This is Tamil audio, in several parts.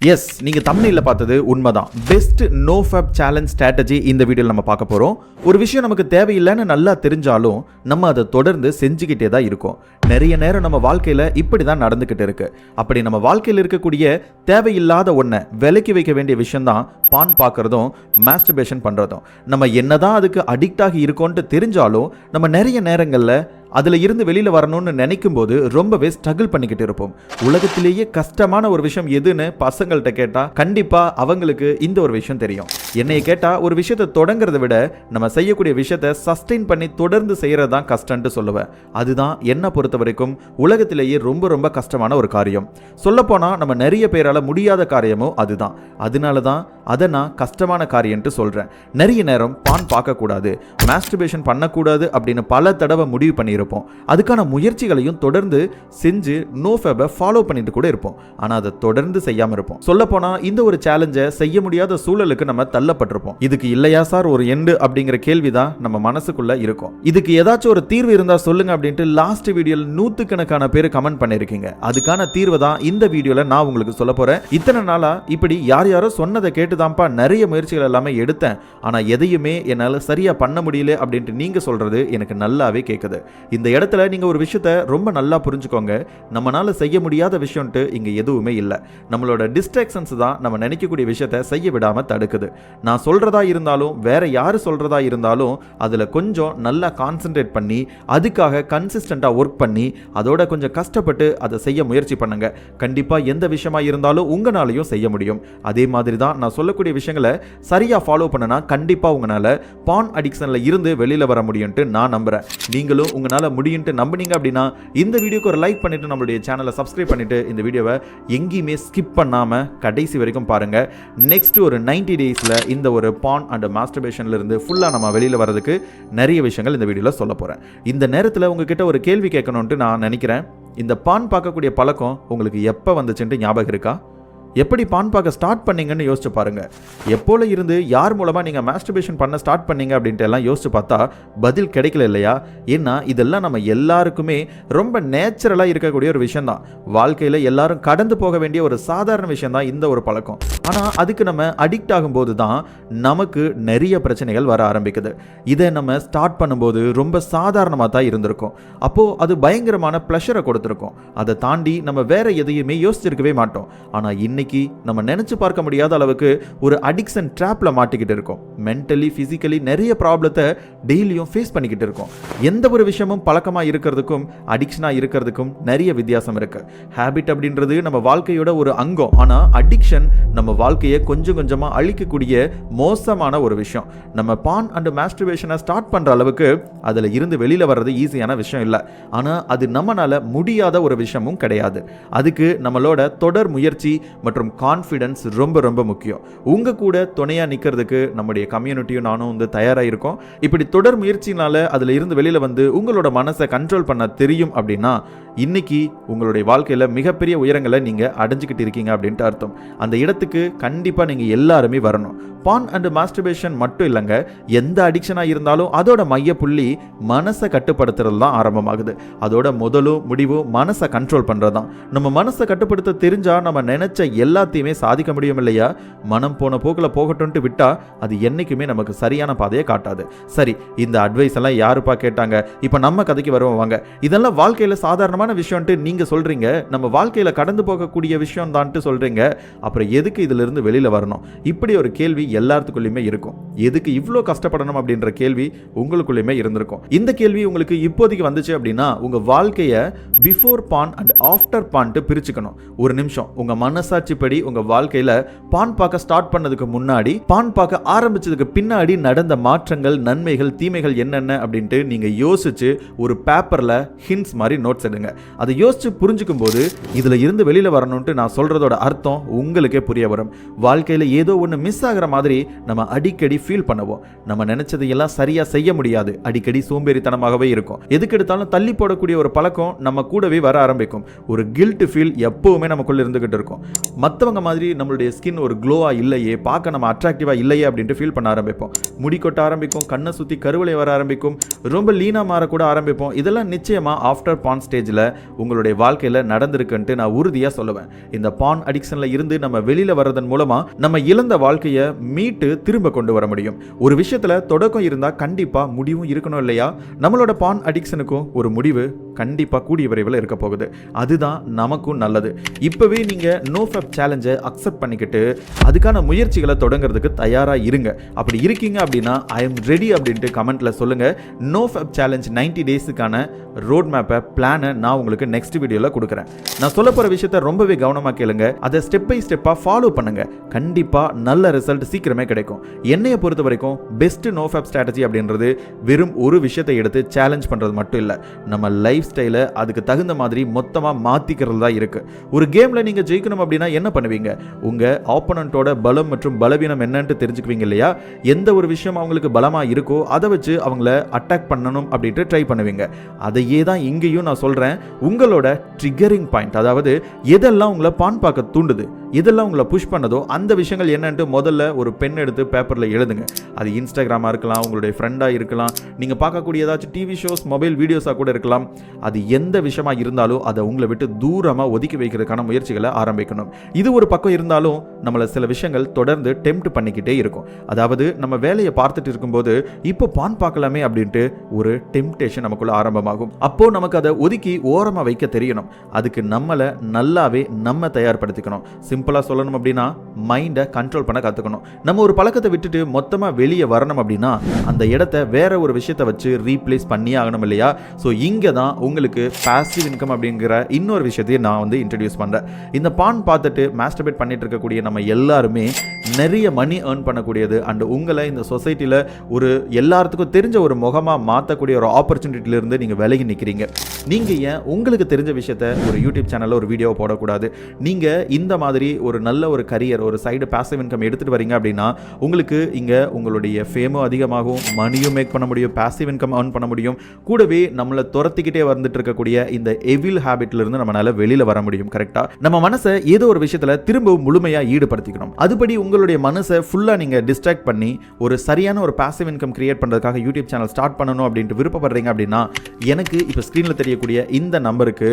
எஸ், நீங்க தம்ப்நெயில்ல பார்த்தது உண்மைதான். Best no fap challenge strategy இந்த வீடியோல நம்ம பார்க்க போறோம். ஒரு விஷயம் நமக்கு தேவையில்லைன்னு நல்லா தெரிஞ்சாலும் நம்ம அதை தொடர்ந்து செஞ்சுக்கிட்டே தான் இருக்கோம். நிறைய நேரம் நம்ம வாழ்க்கையில இப்படி தான் நடந்துகிட்டு இருக்கு. அப்படி நம்ம வாழ்க்கையில் இருக்கக்கூடிய தேவையில்லாத ஒன்றை விலக்கி வைக்க வேண்டிய விஷயம் தான் பான் பார்க்கறதும் மாஸ்டர்பேஷன் பண்றதும். நம்ம என்னதான் அதுக்கு அடிக்ட் ஆகி இருக்கோன்ட்டு தெரிஞ்சாலும் நம்ம நிறைய நேரங்களில் அதில் இருந்து வெளியில் வரணும்னு நினைக்கும் போது ரொம்பவே ஸ்ட்ரகிள் பண்ணிக்கிட்டு இருப்போம். உலகத்திலேயே கஷ்டமான ஒரு விஷயம் எதுன்னு பசங்கள்கிட்ட கேட்டால் கண்டிப்பாக அவங்களுக்கு இந்த ஒரு விஷயம் தெரியும். என்னைய கேட்டால் ஒரு விஷயத்தை தொடங்குறத விட நம்ம செய்யக்கூடிய விஷயத்தை சஸ்டெயின் பண்ணி தொடர்ந்து செய்கிறது தான் கஷ்டம்ட்டு சொல்லுவேன். அதுதான் என்னை பொறுத்த வரைக்கும் உலகத்திலேயே ரொம்ப ரொம்ப கஷ்டமான ஒரு காரியம். சொல்லப்போனால் நம்ம நிறைய பேரால் முடியாத காரியமும் அதுதான். அதனால தான் அதை நான் கஷ்டமான காரியம்ட்டு சொல்கிறேன். நிறைய நேரம் பான் பார்க்கக்கூடாது, மாஸ்டர்பேஷன் பண்ணக்கூடாது அப்படின்னு பல தடவை முடிவு பண்ணியிருப்போம். அதுக்கான முயற்சிகளையும் தொடர்ந்து செஞ்சு நோ ஃபேபை ஃபாலோ பண்ணிட்டு கூட இருப்போம். ஆனால் அதை தொடர்ந்து செய்யாமல் இருப்போம். சொல்லப்போனால் இந்த ஒரு சேலஞ்சை செய்ய முடியாத சூழலுக்கு நம்ம தள்ளப்பட்டிருப்போம். இதுக்கு இல்லையா சார் ஒரு எண்டு அப்படிங்கிற கேள்வி தான் நம்ம மனசுக்குள்ள இருக்கும். இதுக்கு ஏதாச்சும் ஒரு தீர்வு இருந்தால் சொல்லுங்க அப்படின்ட்டு லாஸ்ட் வீடியோவில் நூற்றுக்கணக்கான பேர் கமெண்ட் பண்ணியிருக்கீங்க. அதுக்கான தீர்வு தான் இந்த வீடியோவில் நான் உங்களுக்கு சொல்ல போகிறேன். இத்தனை நாளாக இப்படி யாரோ சொன்னதை கேட்டு தான்ப்பா நிறைய முயற்சிகள் எல்லாமே எடுத்தேன், ஆனால் எதையுமே என்னால் சரியாக பண்ண முடியல அப்படின்ட்டு நீங்கள் சொல்கிறது எனக்கு நல்லாவே கேட்குது. இந்த இடத்துல நீங்கள் ஒரு விஷயத்தை ரொம்ப நல்லா புரிஞ்சுக்கோங்க. நம்மளால செய்ய முடியாத விஷயம்ட்டு இங்கே எதுவுமே இல்லை. நம்மளோட டிஸ்ட்ராக்ஷன்ஸ் தான் நம்ம நினைக்கக்கூடிய விஷயத்தை செய்ய விடாமல் தடுக்குது. நான் சொல்கிறதா இருந்தாலும் வேற யார் சொல்கிறதா இருந்தாலும் அதில் கொஞ்சம் நல்லா கான்சென்ட்ரேட் பண்ணி அதுக்காக கன்சிஸ்டண்ட்டாக ஒர்க் பண்ணி அதோட கொஞ்சம் கஷ்டப்பட்டு அதை செய்ய முயற்சி பண்ணுங்க. கண்டிப்பாக எந்த விஷயமா இருந்தாலும் உங்களாலையும் செய்ய முடியும். அதே மாதிரி தான் நான் சொல்லக்கூடிய விஷயங்களை சரியாக ஃபாலோ பண்ணனா கண்டிப்பாக உங்களால் பான் அடிக்ஷனில் இருந்து வெளியில் வர முடியும்ட்டு நான் நம்புகிறேன். நீங்களும் உங்களால் முடியும்ட்டு நம்பினீங்க அப்படின்னா இந்த வீடியோக்கு ஒரு லைக் பண்ணிவிட்டு நம்மளுடைய சேனலை சப்ஸ்கிரைப் பண்ணிவிட்டு இந்த வீடியோவை எங்கேயுமே ஸ்கிப் பண்ணாமல் கடைசி வரைக்கும் பாருங்கள். நெக்ஸ்ட் ஒரு 90 டேஸில் இந்த ஒரு பான் அண்ட் மாஸ்டர்பேஷன்லேருந்து ஃபுல்லாக நம்ம வெளியில் வரதுக்கு நிறைய விஷயங்கள் இந்த வீடியோவில் சொல்ல போகிறேன். இந்த நேரத்தில் உங்ககிட்ட ஒரு கேள்வி கேட்கணுன்ட்டு நான் நினைக்கிறேன். இந்த பான் பார்க்கக்கூடிய பழக்கம் உங்களுக்கு எப்போ வந்துச்சுன்ட்டு ஞாபகம் இருக்கா? எப்படி பான் பார்க்க ஸ்டார்ட் பண்ணீங்கன்னு யோசிச்சு பாருங்க. எப்போல இருந்து யார் மூலமாக நீங்கள் மாஸ்டர்பேஷன் பண்ண ஸ்டார்ட் பண்ணீங்க அப்படின்ட்டு எல்லாம் யோசிச்சு பார்த்தா பதில் கிடைக்கல இல்லையா? ஏன்னா இதெல்லாம் நம்ம எல்லாருக்குமே ரொம்ப நேச்சுரலாக இருக்கக்கூடிய ஒரு விஷயம் தான். வாழ்க்கையில் எல்லாரும் கடந்து போக வேண்டிய ஒரு சாதாரண விஷயம் தான் இந்த ஒரு பழக்கம். ஆனால் அதுக்கு நம்ம அடிக்ட் ஆகும்போது தான் நமக்கு நிறைய பிரச்சனைகள் வர ஆரம்பிக்குது. இதை நம்ம ஸ்டார்ட் பண்ணும்போது ரொம்ப சாதாரணமாக தான் இருந்திருக்கும். அப்போது அது பயங்கரமான ப்ளஷரை கொடுத்துருக்கோம். அதை தாண்டி நம்ம வேற எதையுமே யோசிச்சிருக்கவே மாட்டோம். ஆனால் இன்னைக்கு நம்ம நினைச்சு பார்க்க முடியாத அளவுக்கு ஒரு அடிக்ஷன் ட்ராப்ல மாட்டிக்கிட்டு இருக்கோம். மென்டலி பிசிக்கலி நிறைய ப்ராப்ளத்தை டெய்லியும் ஃபேஸ் பண்ணிக்கிட்டு இருக்கோம். எந்த ஒரு விஷயமும் பழக்கமா இருக்கிறதுக்கும் அடிக்ஷனா இருக்கிறதுக்கும் நிறைய வித்தியாசம் இருக்கு. ஹேபிட் அப்படின்றது நம்ம வாழ்க்கையோட ஒரு அங்கம். ஆனா அடிக்ஷன் நம்ம வாழ்க்கையை கொஞ்சம் கொஞ்சமா அழிக்கக்கூடிய மோசமான ஒரு விஷயம். நம்ம பான் அண்ட் மாஸ்டர்பேஷனை ஸ்டார்ட் பண்ற அளவுக்கு அதுல இருந்து வெளியில வர்றது ஈஸியான விஷயம் இல்லை. ஆனா அது நம்மளால முடியாத ஒரு விஷயமும் கிடையாது. அதுக்கு நம்மளோட தொடர் முயற்சி மற்றும் கான்ஃபிடன்ஸ் ரொம்ப ரொம்ப முக்கியம். உங்க கூட துணையா நிக்கிறதுக்கு நம்முடைய கம்யூனிட்டியும் நானும் தயாரா இருக்கோம். இப்படி தொடர் முயற்சினால அதுல இருந்து வெளியில வந்து உங்களோட மனசை கண்ட்ரோல் பண்ண தெரியும் அப்படின்னா இன்னைக்கு உங்களுடைய வாழ்க்கையில மிகப்பெரிய உயரங்களை நீங்க அடைஞ்சுக்கிட்டு இருக்கீங்க அப்படின்ட்டு அர்த்தம். அந்த இடத்துக்கு கண்டிப்பா நீங்க எல்லாருமே வரணும். பான் அண்ட் மாஸ்டர்பேஷன் மட்டும் இல்லைங்க, எந்த அடிக்ஷனா இருந்தாலும் அதோட மைய புள்ளி மனசை கட்டுப்படுத்துறது தான் ஆரம்பமாகுது. அதோட முதலும் முடிவும் மனசை கண்ட்ரோல் பண்றது தான். நம்ம மனசை கட்டுப்படுத்த தெரிஞ்சா நம்ம நினைச்ச எல்லாத்தையுமே சாதிக்க முடியும் இல்லையா? மனம் போன போக்கில் போகட்டும்ட்டு விட்டா அது என்னைக்குமே நமக்கு சரியான பாதையை காட்டாது. சரி, இந்த அட்வைஸ் எல்லாம் யாருப்பா கேட்டாங்க? இப்போ நம்ம கதைக்கு வருவாங்க. இதெல்லாம் வாழ்க்கையில சாதாரணமான விஷயம்ட்டு நீங்க சொல்றீங்க, நம்ம வாழ்க்கையில கடந்து போகக்கூடிய விஷயம் தான்ட்டு சொல்றீங்க. அப்புறம் எதுக்கு இதுல இருந்து வெளியில வரணும்? இப்படி ஒரு கேள்வி எல்லாத்துக்குள்ளயுமே இருக்கும். எதுக்கு இவ்வளோ கஷ்டப்படணும் அப்படின்ற கேள்வி உங்களுக்குள்ளயுமே இருந்திருக்கும். இந்த கேள்வி உங்களுக்கு இப்போதைக்கு வந்துச்சு அப்படின்னா உங்க வாழ்க்கையை பிஃபோர் பான் அண்ட் ஆஃப்டர் பான்ட்டு பிரிச்சுக்கணும். ஒரு நிமிஷம் உங்க மனசாட்சி படி உங்க வாழ்க்கையில பான் பார்க்க ஸ்டார்ட் பண்ணதுக்கு முன்னாடி, பான் பார்க்க ஆரம்பிச்சதுக்கு பின்னாடி நடந்த மாற்றங்கள், நன்மைகள், தீமைகள் என்னென்ன அப்படின்ட்டு நீங்க யோசிச்சு ஒரு பேப்பர்ல ஹிண்ட்ஸ் மாதிரி நோட்ஸ் எடுங்க. அதை யோசிச்சு புரிஞ்சுக்கும் போது இதுல இருந்து வெளியில வரணும்ட்டு நான் சொல்றதோட அர்த்தம் உங்களுக்கே புரிய வரும். வாழ்க்கையில ஏதோ ஒன்று மிஸ் ஆகிற மாதிரி நம்ம அடிக்கடி ஃபீல் பண்ணுவோம். நம்ம நினைச்சதையெல்லாம் சரியா செய்ய முடியாது, அடிக்கடி சோம்பேறித்தனமாகவே இருக்கும். எதுக்கு எடுத்தாலும் தள்ளி போடக்கூடிய ஒரு பழக்கம் நம்ம கூடவே வர ஆரம்பிக்கும். ஒரு கில்ட் ஃபீல் எப்பவுமே நமக்குள்ள இருந்துகிட்டு இருக்கும். மற்றவங்க மாதிரி நம்மளுடைய ஸ்கின் ஒரு க்ளோவா இல்லையே, பார்க்க நம்ம அட்ராக்டிவா இல்லையே அப்படின்ட்டு ஃபீல் பண்ண ஆரம்பிப்போம். முடி கொட்ட ஆரம்பிக்கும், கண்ணை சுற்றி கருவளை வர ஆரம்பிக்கும், ரொம்ப லீனா மாறக்கூட ஆரம்பிப்போம். இதெல்லாம் நிச்சயமா ஆஃப்டர் பான் ஸ்டேஜில் உங்களுடைய வாழ்க்கையில் நடந்திருக்குன்ட்டு நான் உறுதியாக சொல்லுவேன். இந்த பான் அடிக்ஷனில் இருந்து நம்ம வெளியில் வர்றதன் மூலமாக நம்ம இழந்த வாழ்க்கையை மீட்டு திரும்ப கொண்டு வர முடியும். ஒரு விஷயத்தில் தொடக்கம் இருந்தால் கண்டிப்பாக முடிவும் இருக்கணும் இல்லையா? நம்மளோட பான் அடிக்ஷனுக்கும் ஒரு முடிவு கண்டிப்பாக கூடிய விரைவில் இருக்க போகுது. அதுதான் நமக்கும் நல்லது. இப்போவே நீங்கள் நோஃபேப் சேலஞ்சை அக்செப்ட் பண்ணிக்கிட்டு அதுக்கான முயற்சிகளை தொடங்குறதுக்கு தயாராக இருங்க. அப்படி இருக்கீங்க அப்படின்னா ஐ எம் ரெடி அப்படின்ட்டு கமெண்ட்டில் சொல்லுங்கள். நோஃபேப் சேலஞ்ச் 90 டேஸுக்கான ரோட் மேப்பை பிளானை நான் உங்களுக்கு நெக்ஸ்ட் வீடியோவில் கொடுக்குறேன். நான் சொல்ல போகிற விஷயத்தை ரொம்பவே கவனமாக கேளுங்க. அதை ஸ்டெப் பை ஸ்டெப்பாக ஃபாலோ பண்ணுங்க. கண்டிப்பாக நல்ல ரிசல்ட் சீக்கிரமே கிடைக்கும். என்னையை பொறுத்த வரைக்கும் பெஸ்ட் நோஃபேப் ஸ்ட்ராட்டஜி அப்படின்றது வெறும் ஒரு விஷயத்தை எடுத்து சேலஞ்ச் பண்ணுறது மட்டும் இல்லை, நம்ம லைஃப் ஸ்டைலை அதுக்கு தகுந்த மாதிரி மொத்தமாக மாற்றிக்கிறது தான் இருக்குது. ஒரு கேமில் நீங்கள் ஜெயிக்கணும் அப்படின்னா என்ன பண்ணுவீங்க? உங்கள் ஆப்போனண்ட்டோட பலம் மற்றும் பலவீனம் என்னன்ட்டு தெரிஞ்சுக்குவீங்க இல்லையா? எந்த ஒரு விஷயம் அவங்களுக்கு பலமாக இருக்கோ அதை வச்சு அவங்கள அட்டாக் பண்ணணும் அப்படின்ட்டு ட்ரை பண்ணுவீங்க. அதையே தான் இங்கேயும் நான் சொல்கிறேன். உங்களோட ட்ரிகரிங் பாயிண்ட், அதாவது எதெல்லாம் உங்களை பான் பார்க்க தூண்டுது, இதெல்லாம் உங்களை புஷ் பண்ணதோ அந்த விஷயங்கள் என்னன்ட்டு முதல்ல ஒரு பென் எடுத்து பேப்பரில் எழுதுங்க. அது இன்ஸ்டாகிராமாக இருக்கலாம், உங்களுடைய ஃப்ரெண்டாக இருக்கலாம், நீங்கள் பார்க்கக்கூடிய ஏதாச்சும் டிவி ஷோஸ், மொபைல் வீடியோஸாக கூட இருக்கலாம். அது எந்த விஷயமா இருந்தாலும் அதை உங்களை விட்டு தூரமாக ஒதுக்கி வைக்கிறதுக்கான முயற்சிகளை ஆரம்பிக்கணும். இது ஒரு பக்கம் இருந்தாலும் நம்மளை சில விஷயங்கள் தொடர்ந்து டெம்ப்ட் பண்ணிக்கிட்டே இருக்கும். அதாவது நம்ம வேலையை பார்த்துட்டு இருக்கும்போது இப்போ பான் பார்க்கலாமே அப்படின்ட்டு ஒரு டெம்ப்டேஷன் நமக்குள்ள ஆரம்பமாகும். அப்போ நமக்கு அதை ஒதுக்கி ஓரமாக வைக்க தெரியணும். அதுக்கு நம்மளை நல்லாவே நம்ம தயார்படுத்திக்கணும். சிம்பிளாக சொல்லணும் அப்படின்னா மைண்டை கண்ட்ரோல் பண்ண கற்றுக்கணும். நம்ம ஒரு பழக்கத்தை விட்டுட்டு மொத்தமாக வெளியே வரணும் அப்படின்னா அந்த இடத்த வேற ஒரு விஷயத்தை வச்சு ரீப்ளேஸ் பண்ணி ஆகணும் இல்லையா? ஸோ இங்கே தான் உங்களுக்கு பாசிவ் இன்கம் அப்படிங்கிற இன்னொரு விஷயத்தையும் நான் வந்து இன்ட்ரடியூஸ் பண்ணுறேன். இந்த பான் பார்த்துட்டு மாஸ்டர்பேட் பண்ணிட்டு இருக்கக்கூடிய நம்ம எல்லாருமே நிறைய மணி ஏர்ன் பண்ணக்கூடியது அண்ட் உங்களை இந்த சொசைட்டியில் ஒரு எல்லாத்துக்கும் தெரிஞ்ச ஒரு முகமாக மாற்றக்கூடிய ஒரு ஆப்பர்ச்சுனிட்டியிலிருந்து நீங்கள் விலகி நிற்கிறீங்க. நீங்கள் ஏன் உங்களுக்கு தெரிஞ்ச விஷயத்த ஒரு யூடியூப் சேனலில் ஒரு வீடியோ போடக்கூடாது? நீங்கள் இந்த மாதிரி ஒரு நல்ல ஒரு கரியர், ஒரு சைடு பாசிவ் இன்கம் எடுத்துகிட்டு வரீங்க அப்படின்னா உங்களுக்கு இங்கே உங்களுடைய ஃபேமும் அதிகமாகும், மணியும் மேக் பண்ண முடியும், பாசிவ் இன்கம் ஏர்ன் பண்ண முடியும். கூடவே நம்மளை துரத்திக்கிட்டே வந்துட்டு இருக்கக்கூடிய இந்த எவில் ஹேபிட்லேருந்து நம்மளால வெளியில் வர முடியும். கரெக்டாக நம்ம மனசை ஏதோ ஒரு விஷயத்தில் திரும்பவும் முழுமையாக ஈடுபடுத்திக்கணும். அதுபடி உங்களுடைய மனசை ஃபுல்லாக நீங்கள் டிஸ்ட்ராக்ட் பண்ணி ஒரு சரியான ஒரு பாசிவ் இன்கம் கிரியேட் பண்ணுறதுக்காக யூடியூப் சேனல் ஸ்டார்ட் பண்ணணும் அப்படின்ட்டு விருப்பப்படுறீங்க அப்படின்னா எனக்கு இப்போ ஸ்க்ரீனில் தெரியக்கூடிய இந்த நம்பருக்கு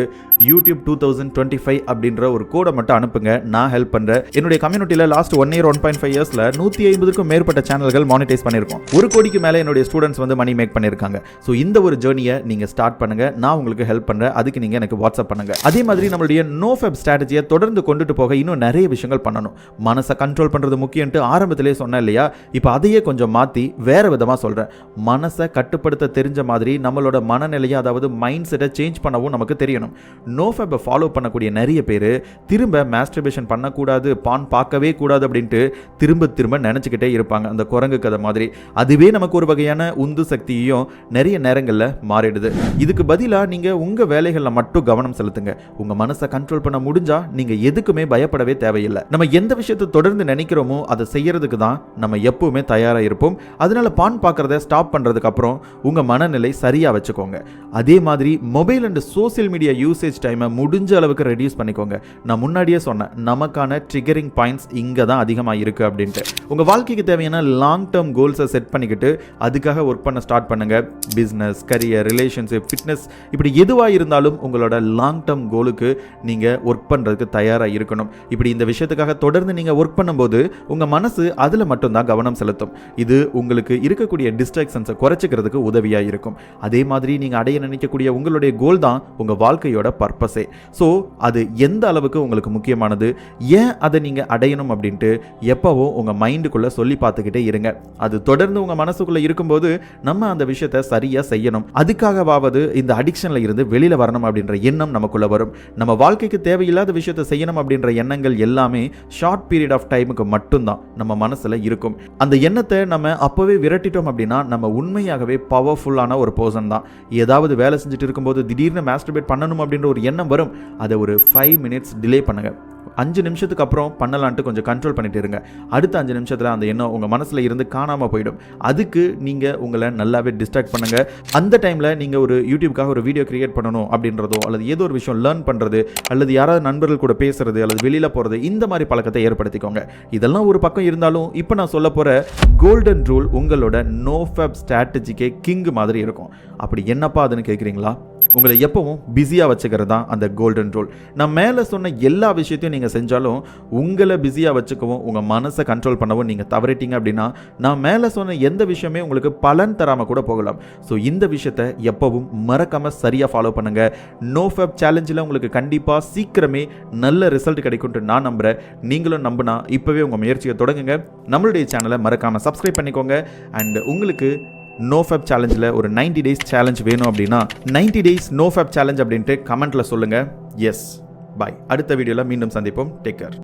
யூடியூப் 2025 அப்படின்ற ஒரு கோடை மட்டும் அனுப்புங்க. நான் ஹெல்ப் பண்ணுறேன். என்னுடைய கம்யூனிட்டியில் லாஸ்ட் 1 year 1.5 இயர்ஸில் 150க்கும் மேற்பட்ட சேனல்கள் மானிட்டைஸ் பண்ணியிருக்கோம். 1 கோடிக்கு மேலே என்னுடைய ஸ்டூடெண்ட்ஸ் வந்து மணி மேக் பண்ணியிருக்காங்க. ஸோ இந்த ஒரு ஜேர்னியை நீங்கள் ஸ்டார்ட் பண்ணுங்க. நான் உங்களுக்கு ஹெல்ப் பண்ணுறேன். அதுக்கு நீங்கள் எனக்கு வாட்ஸ்அப் பண்ணுங்க. அதே மாதிரி நம்மளுடைய நோஃபேப் ஸ்ட்ராட்டஜியை தொடர்ந்து கொண்டுட்டு போக இன்னும் நிறைய விஷயங்கள் பண்ணணும். மனசை கண்ட்ரோல் பண்ணுறது முக்கியம்ட்டு ஆரம்பத்திலே சொன்னேன் இல்லையா? இப்போ அதையே கொஞ்சம் மாற்றி வேற விதமாக சொல்கிறேன். மனசை கட்டுப்படுத்த தெரிஞ்ச மாதிரி நம்மளோட மனநிலையை, அதாவது மைண்ட் செட்டை சேஞ்ச் பண்ணவும் நமக்கு தெரியணும். நோஃபேப்பை ஃபாலோ பண்ணக்கூடிய நிறைய பேர் திரும்ப மாஸ்டர்பேஷன் பண்ணக்கூடாது, பான் பார்க்கவே கூடாது அப்படின்ட்டு திரும்ப திரும்ப நினச்சிக்கிட்டே இருப்பாங்க, அந்த குரங்கு கதை மாதிரி. அதுவே நமக்கு ஒரு வகையான உந்து சக்தியையும் நிறைய நேரங்களில் மாறிடுது. இதுக்கு பதிலாக நீங்கள் உங்கள் வேலைகளில் மட்டும் கவனம் செலுத்துங்க. உங்கள் மனசை கண்ட்ரோல் பண்ண முடிஞ்சா நீங்கள் எதுக்குமே பயப்படவே தேவையில்லை. நம்ம எந்த விஷயத்தை தொடர்ந்து நினைக்கிறோமோ அதை செய்யறதுக்கு தான் நம்ம எப்பவுமே தயாராக இருப்போம். அதனால பான் பார்க்கறத ஸ்டாப் பண்ணுறதுக்கு அப்புறம் உங்கள் மனநிலை சரியாக வச்சுக்கோங்க. அதே மாதிரி mobile and social media usage டைமை முடிஞ்ச அளவுக்கு ரெடியூஸ் பண்ணிக்கோங்க. நான் முன்னாடியே சொன்னேன், நமக்கான ட்ரிகரிங் பாயிண்ட்ஸ் இங்கே தான் அதிகமாக இருக்குது அப்படின்ட்டு. உங்கள் வாழ்க்கைக்கு தேவையான லாங் டேர்ம் கோல்ஸை செட் பண்ணிக்கிட்டு அதுக்காக ஒர்க் பண்ண ஸ்டார்ட் பண்ணுங்கள். பிஸ்னஸ், கரியர், ரிலேஷன்ஷிப், ஃபிட்னஸ், இப்படி எதுவாக இருந்தாலும் உங்களோட லாங் டேர்ம் கோலுக்கு நீங்கள் ஒர்க் பண்ணுறதுக்கு தயாராக இருக்கணும். இப்படி இந்த விஷயத்துக்காக தொடர்ந்து நீங்கள் ஒர்க் பண்ணும்போது உங்கள் மனசு அதில் மட்டும்தான் கவனம் செலுத்தும். இது உங்களுக்கு இருக்கக்கூடிய டிஸ்ட்ராக்ஷன்ஸை குறைச்சிக்கிறதுக்கு உதவியாக இருக்கும். அதே மாதிரி நீங்கள் அடைய நினைக்கக்கூடிய உங்களுடைய கோல் தான் உங்கள் வாழ்க்கையோட பர்பஸே. ஸோ அது எந்த அளவுக்கு உங்களுக்கு முக்கியமானது, ஏன் அதை நீங்கள் அடையணும் அப்படின்ட்டு எப்போவும் உங்கள் மைண்டுக்குள்ளே சொல்லி பார்த்துக்கிட்டே இருங்க. அது தொடர்ந்து உங்கள் மனசுக்குள்ளே இருக்கும்போது நம்ம அந்த விஷயத்தை சரியாக செய்யணும். அதுக்காகவாவது இந்த அடிக்ஷனில் இருந்து வெளியில் வரணும் அப்படின்ற எண்ணம் நமக்குள்ளே வரும். நம்ம வாழ்க்கைக்கு தேவையில்லாத விஷயத்தை செய்யணும் அப்படின்ற எண்ணங்கள் எல்லாமே ஷார்ட் பீரியட் ஆஃப் டைமுக்கு மட்டும்தான் நம்ம மனசில் இருக்கும். அந்த எண்ணத்தை நம்ம அப்போவே விரட்டிட்டோம் அப்படின்னா நம்ம உண்மையாகவே பவர்ஃபுல்லான ஒரு பர்சன் தான். ஏதாவது வேலை செஞ்சுட்டு இருக்கும்போது திடீர்னு மாஸ்டர்பேட் பண்ணணும் அப்படின்ற ஒரு எண்ணம் வரும். அதை ஒரு 5 minutes டிலே பண்ணுங்க. 5 நிமிஷத்துக்கு அப்புறம் பண்ணலான்ட்டு கொஞ்சம் கண்ட்ரோல் பண்ணிட்டு இருங்க. அடுத்த 5 நிமிஷத்தில் அந்த எண்ணம் உங்கள் மனசில் இருந்து காணாமல் போயிடும். அதுக்கு நீங்கள் உங்களை நல்லாவே டிஸ்ட்ராக்ட் பண்ணுங்கள். அந்த டைமில் நீங்கள் ஒரு யூடியூப்காக ஒரு வீடியோ கிரியேட் பண்ணணும் அப்படின்றதோ அல்லது ஏதோ ஒரு விஷயம் லேர்ன் பண்ணுறது அல்லது யாராவது நண்பர்கள் கூட பேசுறது அல்லது வெளியில் போகிறது இந்த மாதிரி பழக்கத்தை ஏற்படுத்திக்கோங்க. இதெல்லாம் ஒரு பக்கம் இருந்தாலும் இப்போ நான் சொல்ல போகிற கோல்டன் ரூல் உங்களோட நோஃபேப் ஸ்ட்ராட்டஜிக்கே கிங் மாதிரி இருக்கும். அப்படி என்னப்பா அதுன்னு கேட்குறீங்களா? உங்களை எப்பவும் பிஸியாக வச்சுக்கிறது தான் அந்த கோல்டன் ரூல். நான் மேலே சொன்ன எல்லா விஷயத்தையும் நீங்கள் செஞ்சாலும் உங்களை பிஸியாக வச்சுக்கவும் உங்கள் மனசை கண்ட்ரோல் பண்ணவும் நீங்கள் தவறிட்டீங்க அப்படின்னா நான் மேலே சொன்ன எந்த விஷயமே உங்களுக்கு பலன் தராமல் கூட போகலாம். ஸோ இந்த விஷயத்தை எப்பவும் மறக்காமல் சரியாக ஃபாலோ பண்ணுங்கள். நோஃபேப் சேலஞ்சில் உங்களுக்கு கண்டிப்பாக சீக்கிரமே நல்ல ரிசல்ட் கிடைக்கும்ட்டு நான் நம்புகிறேன். நீங்களும் நம்பினா இப்போவே உங்கள் முயற்சியை தொடங்குங்க. நம்மளுடைய சேனலை மறக்காமல் சப்ஸ்கிரைப் பண்ணிக்கோங்க. அண்ட் உங்களுக்கு நோஃபேப் சேலஞ்சில் ஒரு 90 days சேலஞ்ச் வேணும் அப்படின்னா 90 days நோஃபேப் சேலஞ்ச் அப்படின்ட்டு கமெண்ட்டில் சொல்லுங்கள். எஸ், பாய். அடுத்த வீடியோவில் மீண்டும் சந்திப்போம். Take care.